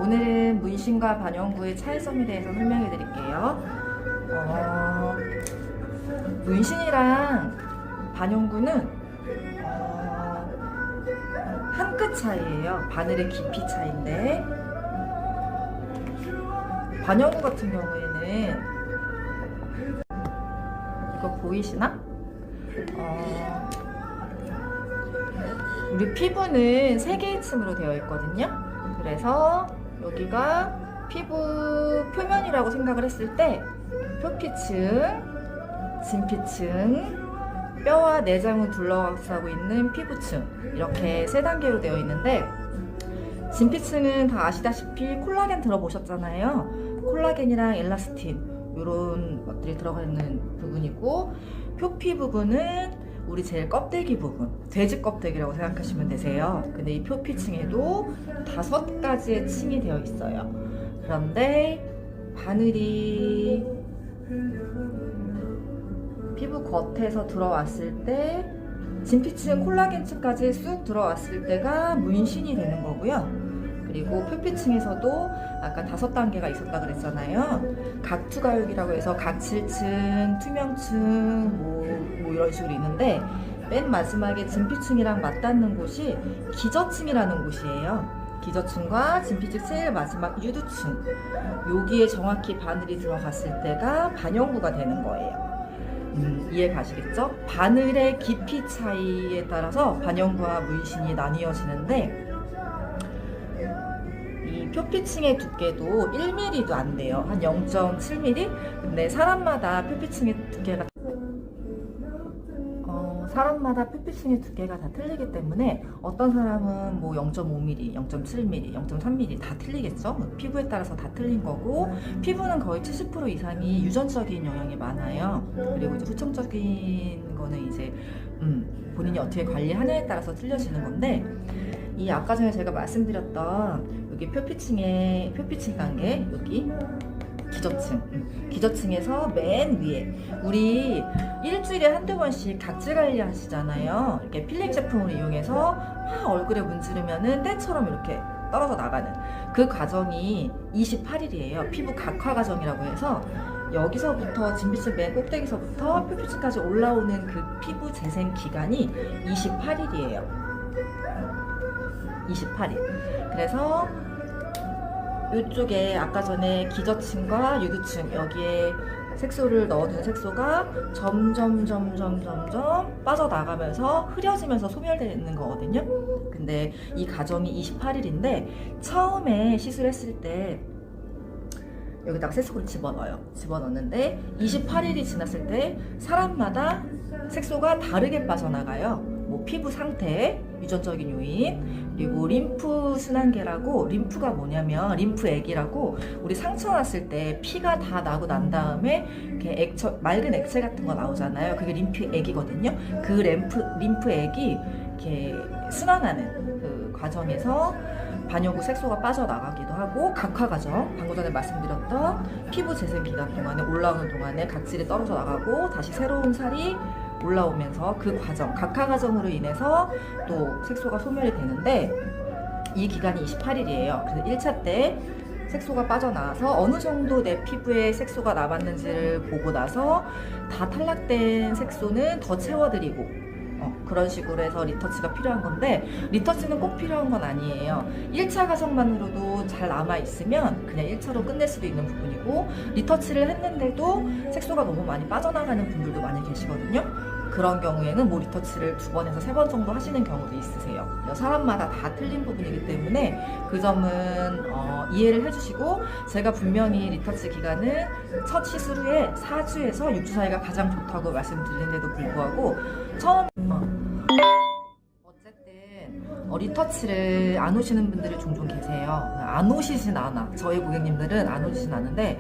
오늘은 문신과 반영구의 차이점에 대해서 설명해 드릴게요. 문신이랑 반영구는 한 끗 차이예요. 바늘의 깊이 차이인데, 반영구 같은 경우에는 이거 보이시나? 우리 피부는 3개의 층으로 되어 있거든요. 그래서 여기가 피부 표면이라고 생각을 했을 때 표피층, 진피층, 뼈와 내장을 둘러싸고 있는 피부층, 이렇게 3단계로 되어 있는데, 진피층은 다 아시다시피 콜라겐 들어보셨잖아요. 콜라겐이랑 엘라스틴 이런 것들이 들어가 있는 부분이고, 표피 부분은 우리 제일 껍데기 부분, 돼지 껍데기라고 생각하시면 되세요. 근데 이 표피층에도 5가지의 층이 되어 있어요. 그런데 바늘이 피부 겉에서 들어왔을 때, 진피층 콜라겐층까지 쑥 들어왔을 때가 문신이 되는 거고요. 그리고 표피층에서도 아까 5단계가 있었다 그랬잖아요. 각투가육이라고 해서 각질층, 투명층, 뭐 이런 식으로 있는데, 맨 마지막에 진피층이랑 맞닿는 곳이 기저층이라는 곳이에요. 기저층과 진피층 제일 마지막 유두층, 여기에 정확히 바늘이 들어갔을 때가 반영구가 되는 거예요. 이해 가시겠죠? 바늘의 깊이 차이에 따라서 반영구와 문신이 나뉘어지는데, 이 표피층의 두께도 1mm도 안 돼요. 한 0.7mm? 근데 사람마다 표피층의 두께가 다 틀리기 때문에 어떤 사람은 뭐 0.5mm, 0.7mm, 0.3mm 다 틀리겠죠? 피부에 따라서 다 틀린 거고, 피부는 거의 70% 이상이 유전적인 영향이 많아요. 그리고 이제 후천적인 거는 이제 본인이 어떻게 관리하냐에 따라서 틀려지는 건데, 이 아까 전에 제가 말씀드렸던 여기 표피층 단계, 여기 기저층에서 맨 위에, 우리 일주일에 한두 번씩 각질 관리 하시잖아요. 이렇게 필링 제품을 이용해서 막 얼굴에 문지르면은 때처럼 이렇게 떨어져 나가는 그 과정이 28일이에요. 피부 각화 과정이라고 해서, 여기서부터 진피층 맨 꼭대기서부터 표피층까지 올라오는 그 피부 재생 기간이 28일이에요. 28일. 그래서 이쪽에 아까 전에 기저층과 유두층, 여기에 색소를 넣어둔 색소가 점점 빠져나가면서 흐려지면서 소멸되는 거거든요. 근데 이 과정이 28일인데, 처음에 시술했을 때 여기다가 색소를 집어넣는데 28일이 지났을 때 사람마다 색소가 다르게 빠져나가요. 뭐 피부 상태, 유전적인 요인, 그리고 림프 순환계라고, 림프가 뭐냐면 림프액이라고, 우리 상처 났을 때 피가 다 나고 난 다음에 이렇게 맑은 액체 같은 거 나오잖아요. 그게 림프액이거든요. 그 림프액이 이렇게 순환하는 그 과정에서 반영구 색소가 빠져나가기도 하고, 각화 과정, 방금 전에 말씀드렸던 피부 재생 기간 동안에, 올라오는 동안에 각질이 떨어져 나가고 다시 새로운 살이 올라오면서 그 과정, 각화 과정으로 인해서 또 색소가 소멸이 되는데, 이 기간이 28일이에요. 그래서 1차 때 색소가 빠져나와서 어느 정도 내 피부에 색소가 남았는지를 보고 나서 다 탈락된 색소는 더 채워드리고, 그런 식으로 해서 리터치가 필요한 건데, 리터치는 꼭 필요한 건 아니에요. 1차 과정만으로도 잘 남아있으면 그냥 1차로 끝낼 수도 있는 부분이고, 리터치를 했는데도 색소가 너무 많이 빠져나가는 분들도 많이 계시거든요. 그런 경우에는 뭐 리터치를 2번에서 3번 정도 하시는 경우도 있으세요. 사람마다 다 틀린 부분이기 때문에 그 점은 이해를 해주시고, 제가 분명히 리터치 기간은 첫 시술 후에 4주에서 6주 사이가 가장 좋다고 말씀드리는데도 불구하고, 어쨌든 리터치를 안 오시는 분들이 종종 계세요. 안 오시진 않아. 저희 고객님들은 안 오시진 않은데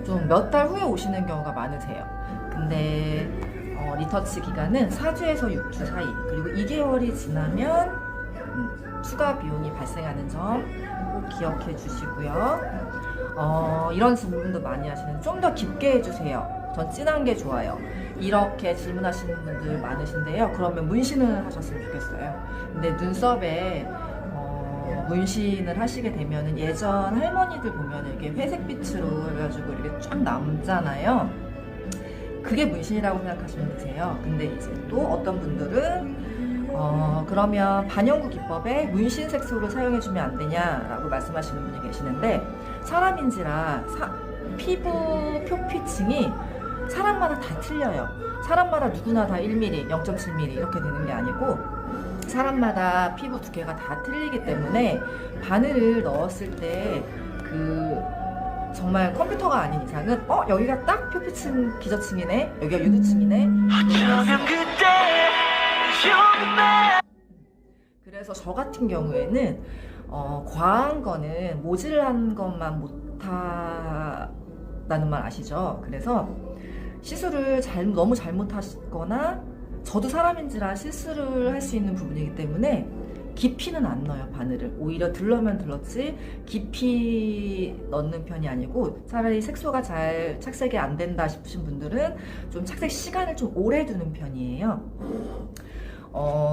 좀 몇 달 후에 오시는 경우가 많으세요. 근데 리터치 기간은 4주에서 6주 사이, 그리고 2개월이 지나면 추가 비용이 발생하는 점 꼭 기억해 주시고요. 이런 질문도 많이 하시는, 좀 더 깊게 해주세요. 전 진한 게 좋아요. 이렇게 질문하시는 분들 많으신데요. 그러면 문신을 하셨으면 좋겠어요. 근데 눈썹에 문신을 하시게 되면은 예전 할머니들 보면 이게 회색빛으로 해가지고 이렇게 쫙 남잖아요. 그게 문신이라고 생각하시면 되세요. 근데 이제 또 어떤 분들은 그러면 반영구 기법에 문신 색소를 사용해주면 안 되냐라고 말씀하시는 분이 계시는데, 사람인지라 피부 표피층이 사람마다 다 틀려요. 사람마다 누구나 다 1mm, 0.7mm 이렇게 되는 게 아니고 사람마다 피부 두께가 다 틀리기 때문에 바늘을 넣었을 때 정말 컴퓨터가 아닌 이상은 여기가 딱 표피층 기저층이네, 여기가 유두층이네. 그래서 저 같은 경우에는 과한 거는 모질한 것만 못하다는 말 아시죠? 그래서 시술을 너무 잘못하시거나, 저도 사람인지라 실수를 할 수 있는 부분이기 때문에 깊이는 안 넣어요, 바늘을. 오히려 들러면 들렀지 깊이 넣는 편이 아니고, 차라리 색소가 잘 착색이 안 된다 싶으신 분들은 좀 착색 시간을 좀 오래 두는 편이에요.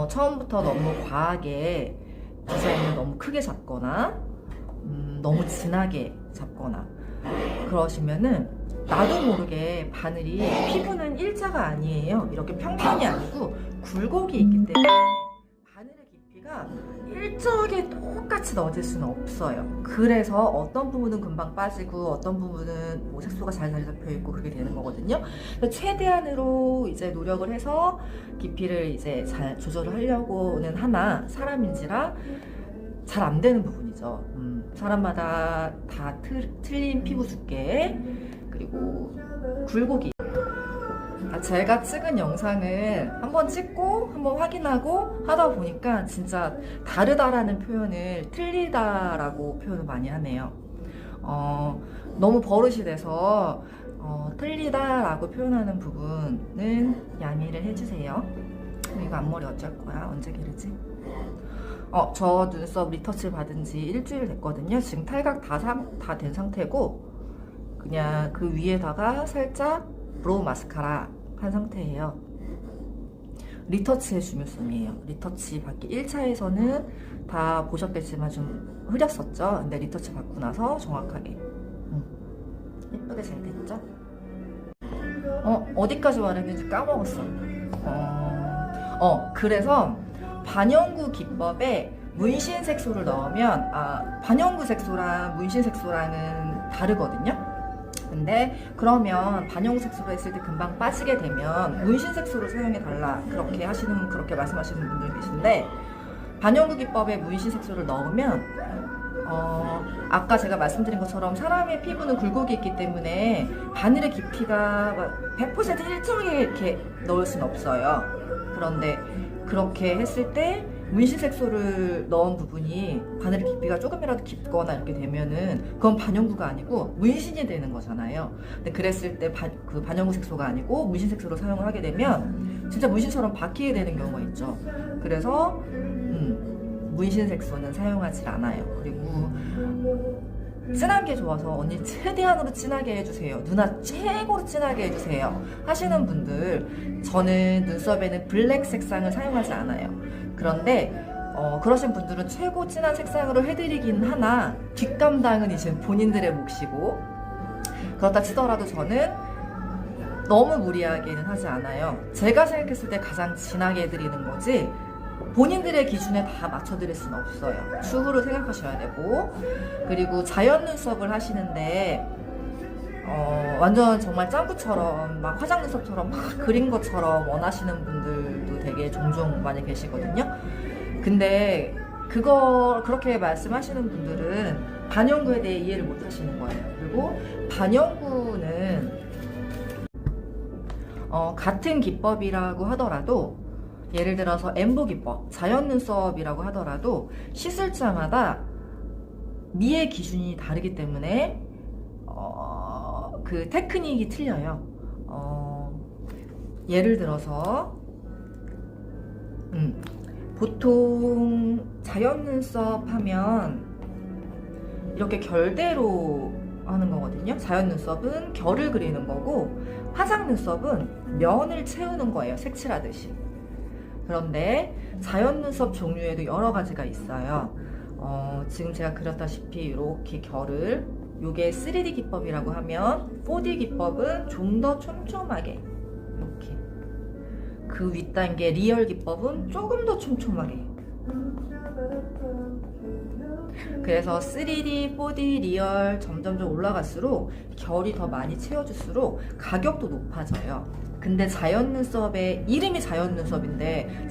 처음부터 너무 과하게 디자인을 너무 크게 잡거나 너무 진하게 잡거나 그러시면은 나도 모르게 바늘이, 피부는 일자가 아니에요. 이렇게 평면이 아니고 굴곡이 있기 때문에 바늘의 깊이가 일정하게 똑같이 넣어질 수는 없어요. 그래서 어떤 부분은 금방 빠지고 어떤 부분은 뭐 색소가 잘 잡혀 있고 그렇게 되는 거거든요. 최대한으로 이제 노력을 해서 깊이를 이제 잘 조절을 하려고는 하나, 사람인지라 잘 안 되는 부분이죠. 사람마다 다 틀린 피부 두께, 그리고 굴곡이. 제가 찍은 영상을 한번 찍고 한번 확인하고 하다 보니까 진짜 다르다라는 표현을, 틀리다라고 표현을 많이 하네요. 너무 버릇이 돼서 틀리다라고 표현하는 부분은 양해를 해주세요. 이거 앞머리 어쩔 거야? 언제 기르지? 저 눈썹 리터치를 받은 지 일주일 됐거든요. 지금 탈각 다 된 상태고, 그냥 그 위에다가 살짝 브로우 마스카라 한 상태예요. 리터치의 중요성이에요. 리터치 받기 1차에서는 다 보셨겠지만 좀 흐렸었죠. 근데 리터치 받고 나서 정확하게 예쁘게 잘 됐죠? 어디까지 말했는지 까먹었어. 그래서 반영구 기법에 문신 색소를 넣으면, 반영구 색소랑 문신 색소랑은 다르거든요. 근데 그러면 반영구 색소로 했을 때 금방 빠지게 되면 문신 색소를 사용해 달라, 그렇게 말씀하시는 분들 계신데, 반영구 기법에 문신 색소를 넣으면 아까 제가 말씀드린 것처럼 사람의 피부는 굴곡이 있기 때문에 바늘의 깊이가 100% 일정하게 이렇게 넣을 수는 없어요. 그런데 그렇게 했을 때 문신 색소를 넣은 부분이 바늘의 깊이가 조금이라도 깊거나 이렇게 되면은 그건 반영구가 아니고 문신이 되는 거잖아요. 근데 그랬을 때 그 반영구 색소가 아니고 문신 색소를 사용을 하게 되면 진짜 문신처럼 박히게 되는 경우가 있죠. 그래서 문신 색소는 사용하지 않아요. 그리고 진한 게 좋아서 언니 최대한으로 진하게 해주세요, 누나 최고로 진하게 해주세요 하시는 분들, 저는 눈썹에는 블랙 색상을 사용하지 않아요. 그런데 그러신 분들은 최고 진한 색상으로 해드리긴 하나 뒷감당은 이제 본인들의 몫이고, 그렇다 치더라도 저는 너무 무리하게는 하지 않아요. 제가 생각했을 때 가장 진하게 해드리는 거지 본인들의 기준에 다 맞춰드릴 수는 없어요. 추후를 생각하셔야 되고, 그리고 자연 눈썹을 하시는데 완전 정말 짱구처럼 막 화장 눈썹처럼 막 그린 것처럼 원하시는 분들도 되게 종종 많이 계시거든요. 근데 그렇게 말씀하시는 분들은 반영구에 대해 이해를 못 하시는 거예요. 그리고 반영구는 같은 기법이라고 하더라도, 예를 들어서 엠보 기법, 자연 눈썹이라고 하더라도 시술자마다 미의 기준이 다르기 때문에 그 테크닉이 틀려요. 예를 들어서 보통 자연 눈썹 하면 이렇게 결대로 하는 거거든요. 자연 눈썹은 결을 그리는 거고 화장 눈썹은 면을 채우는 거예요. 색칠하듯이. 그런데 자연 눈썹 종류에도 여러 가지가 있어요. 지금 제가 그렸다시피 이렇게 결을, 요게 3D 기법이라고 하면 4D 기법은 좀 더 촘촘하게 이렇게, 그 윗단계 리얼 기법은 조금 더 촘촘하게. 그래서 3D, 4D, 리얼 점점점 올라갈수록 결이 더 많이 채워질수록 가격도 높아져요. 근데 자연 눈썹의 이름이 자연 눈썹인데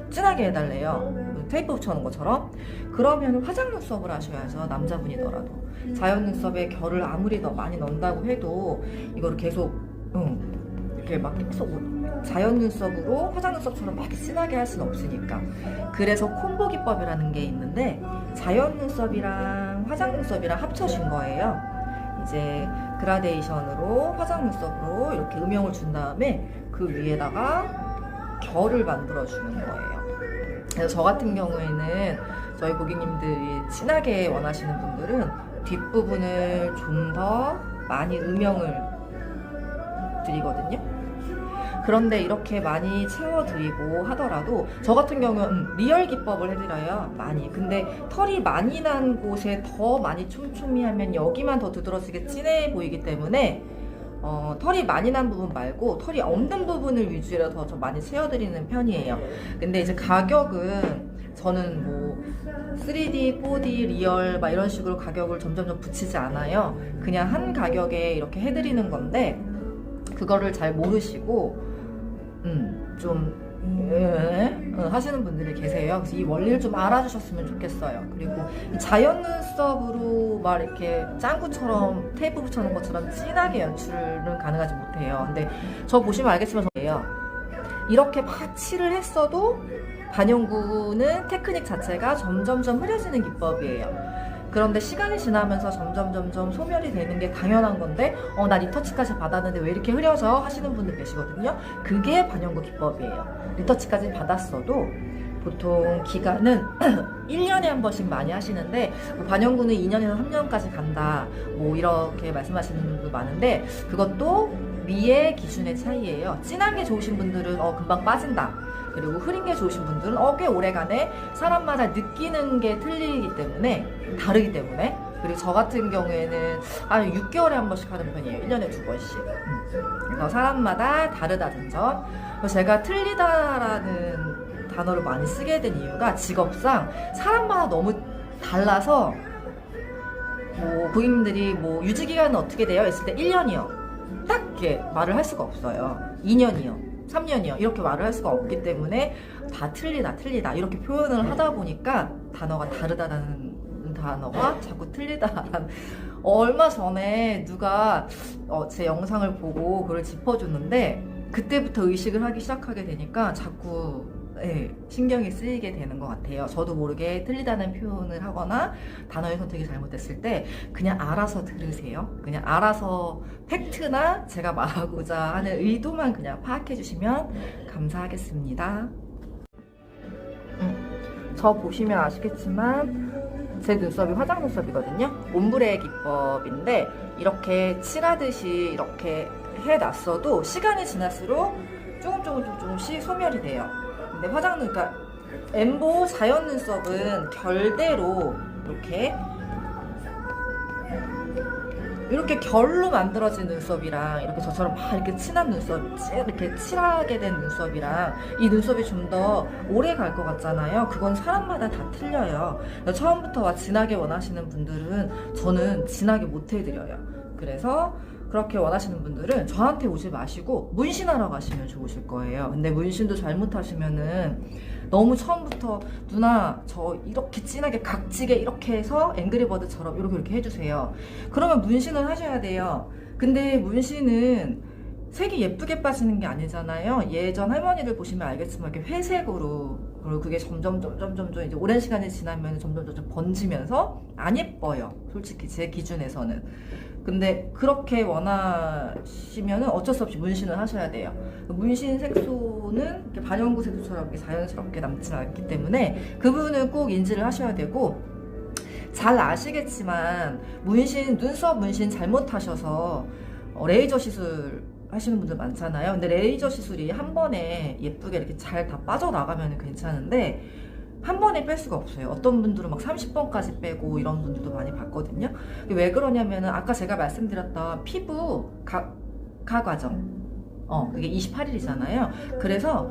진하게 해달래요. 테이프 붙여놓은 것처럼. 그러면 화장 눈썹을 하셔야죠. 남자분이더라도. 자연 눈썹에 결을 아무리 더 많이 넣는다고 해도 이거를 계속 이렇게 막 계속 자연 눈썹으로 화장 눈썹처럼 막 진하게 할 수는 없으니까. 그래서 콤보 기법이라는 게 있는데 자연 눈썹이랑 화장 눈썹이랑 합쳐진 거예요. 이제 그라데이션으로 화장 눈썹으로 이렇게 음영을 준 다음에 그 위에다가 결을 만들어주는 거예요. 그래서 저 같은 경우에는 저희 고객님들이 진하게 원하시는 분들은 뒷부분을 좀 더 많이 음영을 드리거든요. 그런데 이렇게 많이 채워드리고 하더라도 저 같은 경우는 리얼 기법을 해드려요. 많이. 근데 털이 많이 난 곳에 더 많이 촘촘히 하면 여기만 더 두드러지게 진해 보이기 때문에 털이 많이 난 부분 말고 털이 없는 부분을 위주로 더 좀 많이 채워드리는 편이에요. 근데 이제 가격은 저는 뭐 3D, 4D, 리얼 막 이런 식으로 가격을 점점 붙이지 않아요. 그냥 한 가격에 이렇게 해드리는 건데 그거를 잘 모르시고 좀 하시는 분들이 계세요. 그래서 이 원리를 좀 알아주셨으면 좋겠어요. 그리고 자연 눈썹으로 막 이렇게 짱구처럼 테이프 붙여놓은 것처럼 진하게 연출은 가능하지 못해요. 근데 저 보시면 알겠지만 저예요. 이렇게 막 칠을 했어도 반영구는 테크닉 자체가 점점점 흐려지는 기법이에요. 그런데 시간이 지나면서 점점 소멸이 되는 게 당연한 건데 나 리터치까지 받았는데 왜 이렇게 흐려져? 하시는 분들 계시거든요. 그게 반영구 기법이에요. 리터치까지 받았어도 보통 기간은 1년에 한 번씩 많이 하시는데 뭐 반영구는 2년에서 3년까지 간다 뭐 이렇게 말씀하시는 분도 많은데 그것도 미의 기준의 차이예요. 진한 게 좋으신 분들은 금방 빠진다. 그리고 흐린 게 좋으신 분들은 꽤 오래간에 사람마다 느끼는 게 틀리기 때문에 다르기 때문에. 그리고 저 같은 경우에는 한 6개월에 한 번씩 하는 편이에요. 1년에 2번씩. 그래서 사람마다 다르다는 점. 제가 틀리다라는 단어를 많이 쓰게 된 이유가 직업상 사람마다 너무 달라서 뭐 고객님들이 뭐 유지기간은 어떻게 돼요? 했을 때 1년이요. 딱 이렇게 말을 할 수가 없어요. 2년이요. 3년이요. 이렇게 말을 할 수가 없기 때문에 다 틀리다 이렇게 표현을 하다 보니까 단어가 다르다라는 단어가 자꾸 틀리다라는. 얼마 전에 누가 제 영상을 보고 그걸 짚어줬는데 그때부터 의식을 하기 시작하게 되니까 자꾸 신경이 쓰이게 되는 것 같아요. 저도 모르게 틀리다는 표현을 하거나 단어의 선택이 잘못됐을 때 그냥 알아서 들으세요. 그냥 알아서 팩트나 제가 말하고자 하는 의도만 그냥 파악해 주시면 감사하겠습니다. 저 보시면 아시겠지만 제 눈썹이 화장 눈썹이거든요. 옴브레 기법인데 이렇게 칠하듯이 이렇게 해놨어도 시간이 지날수록 조금씩 소멸이 돼요. 근데 그러니까 엠보 자연 눈썹은 결대로 이렇게 결로 만들어진 눈썹이랑 이렇게 저처럼 막 이렇게 진한 눈썹, 이렇게 칠하게 된 눈썹이랑 이 눈썹이 좀 더 오래 갈 것 같잖아요. 그건 사람마다 다 틀려요. 처음부터 진하게 원하시는 분들은 저는 진하게 못 해드려요. 그래서 그렇게 원하시는 분들은 저한테 오지 마시고 문신하러 가시면 좋으실 거예요. 근데 문신도 잘못하시면은 너무 처음부터 누나 저 이렇게 진하게 각지게 이렇게 해서 앵그리버드처럼 이렇게 해주세요. 그러면 문신을 하셔야 돼요. 근데 문신은 색이 예쁘게 빠지는 게 아니잖아요. 예전 할머니들 보시면 알겠지만 이렇게 회색으로, 그리고 그게 점점 이제 오랜 시간이 지나면 점점 번지면서 안 예뻐요. 솔직히 제 기준에서는. 근데 그렇게 원하시면은 어쩔 수 없이 문신을 하셔야 돼요. 문신 색소는 이렇게 반영구 색소처럼 이렇게 자연스럽게 남지 않기 때문에 그 부분은 꼭 인지를 하셔야 되고, 잘 아시겠지만 문신, 눈썹 문신 잘못하셔서 레이저 시술 하시는 분들 많잖아요. 근데 레이저 시술이 한 번에 예쁘게 이렇게 잘 다 빠져나가면 괜찮은데 한 번에 뺄 수가 없어요. 어떤 분들은 막 30번까지 빼고 이런 분들도 많이 봤거든요. 왜 그러냐면은 아까 제가 말씀드렸던 피부 가과정 그게 28일이잖아요. 그래서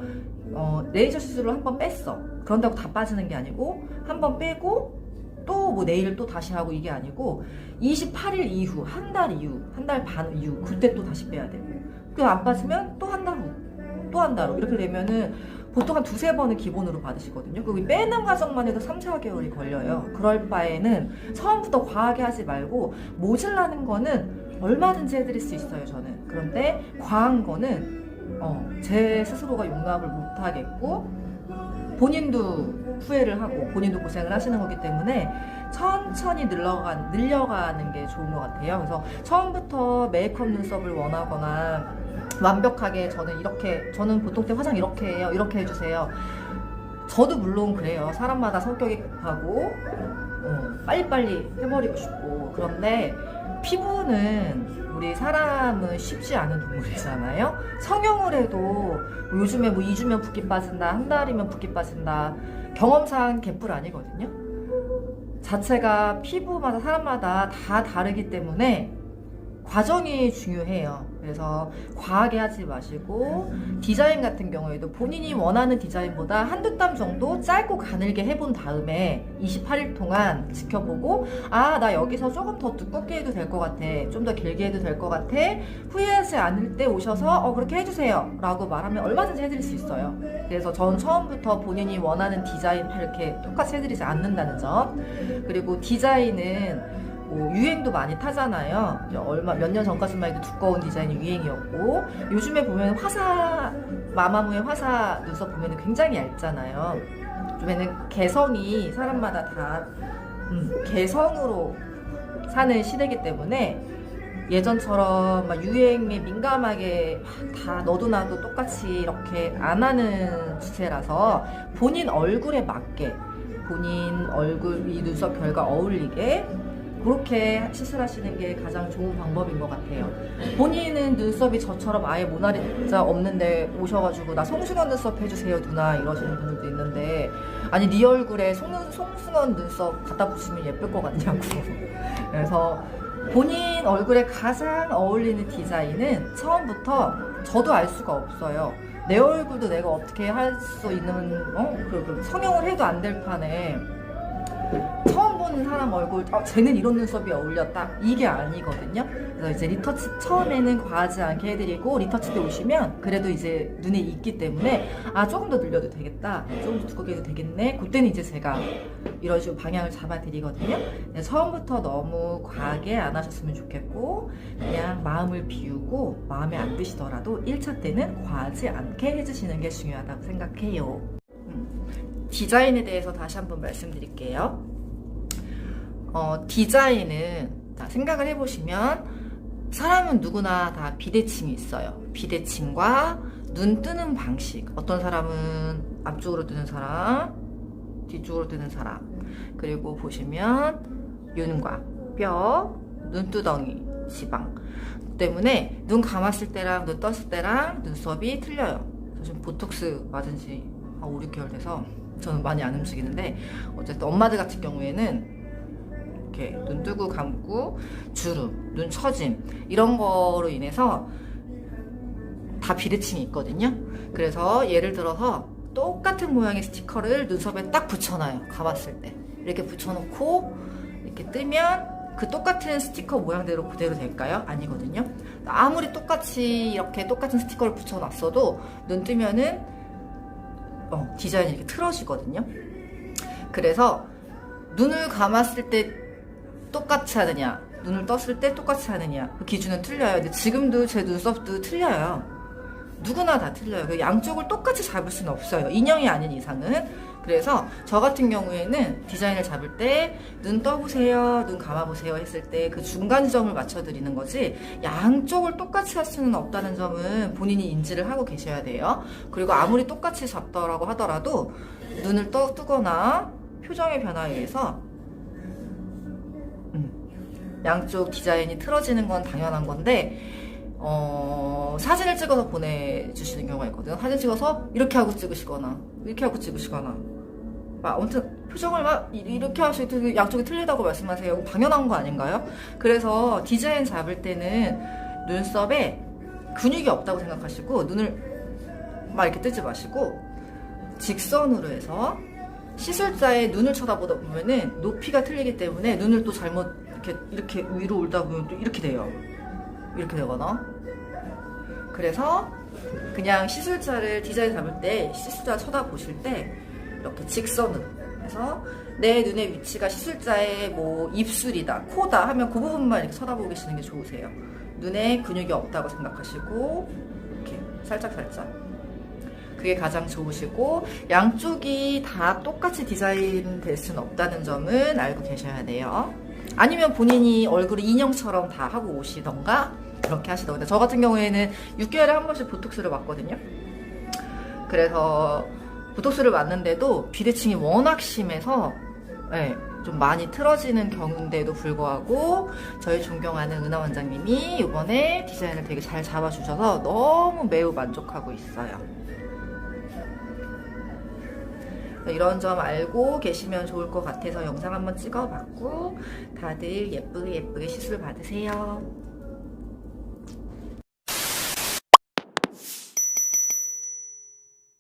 레이저 시술을 한 번 뺐어. 그런다고 다 빠지는 게 아니고 한 번 빼고 또 뭐 내일 또 다시 하고 이게 아니고 28일 이후 한 달 이후 한 달 반 이후 그때 또 다시 빼야 돼요. 그 안 빠지면 또 한 달 후 또 한 달 후 이렇게 되면은 보통 한 두세 번은 기본으로 받으시거든요. 그 빼는 과정만 해도 3, 4개월이 걸려요. 그럴 바에는 처음부터 과하게 하지 말고 모질라는 거는 얼마든지 해드릴 수 있어요, 저는. 그런데 과한 거는 제 스스로가 용납을 못하겠고 본인도 후회를 하고 본인도 고생을 하시는 거기 때문에 천천히 늘려가는 게 좋은 것 같아요. 그래서 처음부터 메이크업 눈썹을 원하거나 완벽하게 저는 보통 때 화장 이렇게 해요, 이렇게 해주세요. 저도 물론 그래요. 사람마다 성격이 급하고 빨리빨리 해버리고 싶고. 그런데 피부는 우리 사람은 쉽지 않은 동물이잖아요. 성형을 해도 요즘에 뭐 2주면 붓기 빠진다, 한 달이면 붓기 빠진다, 경험상 개뿔 아니거든요. 자체가 피부마다 사람마다 다 다르기 때문에 과정이 중요해요. 그래서 과하게 하지 마시고 디자인 같은 경우에도 본인이 원하는 디자인보다 한두 땀 정도 짧고 가늘게 해본 다음에 28일 동안 지켜보고 나 여기서 조금 더 두껍게 해도 될 것 같아, 좀 더 길게 해도 될 것 같아, 후회하지 않을 때 오셔서 그렇게 해주세요 라고 말하면 얼마든지 해드릴 수 있어요. 그래서 전 처음부터 본인이 원하는 디자인 이렇게 똑같이 해드리지 않는다는 점. 그리고 디자인은 유행도 많이 타잖아요. 몇 년 전까지만 해도 두꺼운 디자인이 유행이었고 요즘에 보면 마마무의 화사 눈썹 보면 굉장히 얇잖아요. 요즘에는 개성이 사람마다 다 개성으로 사는 시대이기 때문에 예전처럼 막 유행에 민감하게 다 너도 나도 똑같이 이렇게 안 하는 추세라서 본인 얼굴에 맞게 본인 얼굴 이 눈썹 결과 어울리게 그렇게 시술하시는 게 가장 좋은 방법인 것 같아요. 본인은 눈썹이 저처럼 아예 모나리자 없는데 오셔가지고 나 송승헌 눈썹 해주세요 누나 이러시는 분들도 있는데 아니 네 얼굴에 송승헌 눈썹 갖다 붙이면 예쁠 것 같냐고. 그래서 본인 얼굴에 가장 어울리는 디자인은 처음부터 저도 알 수가 없어요. 내 얼굴도 내가 어떻게 할 수 있는 성형을 해도 안 될 판에 처음 보는 사람 얼굴 쟤는 이런 눈썹이 어울렸다 이게 아니거든요. 그래서 이제 리터치 처음에는 과하지 않게 해드리고 리터치 때 오시면 그래도 이제 눈에 익기 때문에 조금 더 늘려도 되겠다, 조금 더 두껍게 해도 되겠네, 그때는 이제 제가 이런 식으로 방향을 잡아드리거든요. 처음부터 너무 과하게 안 하셨으면 좋겠고 그냥 마음을 비우고 마음에 안 드시더라도 1차 때는 과하지 않게 해주시는 게 중요하다고 생각해요. 디자인에 대해서 다시 한번 말씀드릴게요. 디자인은 생각을 해보시면 사람은 누구나 다 비대칭이 있어요. 비대칭과 눈 뜨는 방식. 어떤 사람은 앞쪽으로 뜨는 사람, 뒤쪽으로 뜨는 사람. 그리고 보시면 윤곽, 뼈, 눈두덩이, 지방 때문에 눈 감았을 때랑 눈 떴을 때랑 눈썹이 틀려요. 지금 보톡스 맞은 지 5, 6개월 돼서 저는 많이 안 움직이는데 어쨌든 엄마들 같은 경우에는 이렇게 눈 뜨고 감고 주름, 눈 처짐 이런 거로 인해서 다 비대칭이 있거든요. 그래서 예를 들어서 똑같은 모양의 스티커를 눈썹에 딱 붙여놔요. 감았을 때 이렇게 붙여놓고 이렇게 뜨면 그 똑같은 스티커 모양대로 그대로 될까요? 아니거든요. 아무리 똑같이 이렇게 똑같은 스티커를 붙여놨어도 눈 뜨면은 디자인이 이렇게 틀어지거든요. 그래서 눈을 감았을 때 똑같이 하느냐, 눈을 떴을 때 똑같이 하느냐 그 기준은 틀려요. 근데 지금도 제 눈썹도 틀려요. 누구나 다 틀려요. 그 양쪽을 똑같이 잡을 수는 없어요. 인형이 아닌 이상은. 그래서 저 같은 경우에는 디자인을 잡을 때 눈 떠보세요, 눈 감아보세요 했을 때 그 중간 지점을 맞춰드리는 거지 양쪽을 똑같이 할 수는 없다는 점은 본인이 인지를 하고 계셔야 돼요. 그리고 아무리 똑같이 잡더라고 하더라도 눈을 뜨거나 표정의 변화에 의해서 양쪽 디자인이 틀어지는 건 당연한 건데 사진을 찍어서 보내주시는 경우가 있거든요. 사진 찍어서 이렇게 하고 찍으시거나 이렇게 하고 찍으시거나 아무튼 표정을 막 이렇게 하시고 양쪽이 틀리다고 말씀하세요. 당연한 거 아닌가요? 그래서 디자인 잡을 때는 눈썹에 근육이 없다고 생각하시고 눈을 막 이렇게 뜨지 마시고 직선으로 해서 시술자의 눈을 쳐다보다 보면은 높이가 틀리기 때문에 눈을 또 잘못 이렇게 위로 올다 보면 또 이렇게 돼요. 이렇게 되거나. 그래서 그냥 시술자를 디자인 잡을 때 시술자 쳐다보실 때 이렇게 직선으로 해서 내 눈의 위치가 시술자의 뭐 입술이다, 코다 하면 그 부분만 이렇게 쳐다보고 계시는 게 좋으세요. 눈에 근육이 없다고 생각하시고 이렇게 살짝살짝 그게 가장 좋으시고 양쪽이 다 똑같이 디자인 될 수는 없다는 점은 알고 계셔야 돼요. 아니면 본인이 얼굴을 인형처럼 다 하고 오시던가 그렇게 하시던가. 저 같은 경우에는 6개월에 한 번씩 보톡스를 맞거든요. 그래서 보톡스를 맞는데도 비대칭이 워낙 심해서 네, 좀 많이 틀어지는 경우인데도 불구하고 저희 존경하는 은하 원장님이 이번에 디자인을 되게 잘 잡아주셔서 너무 매우 만족하고 있어요. 이런 점 알고 계시면 좋을 것 같아서 영상 한번 찍어봤고 다들 예쁘게 시술 받으세요.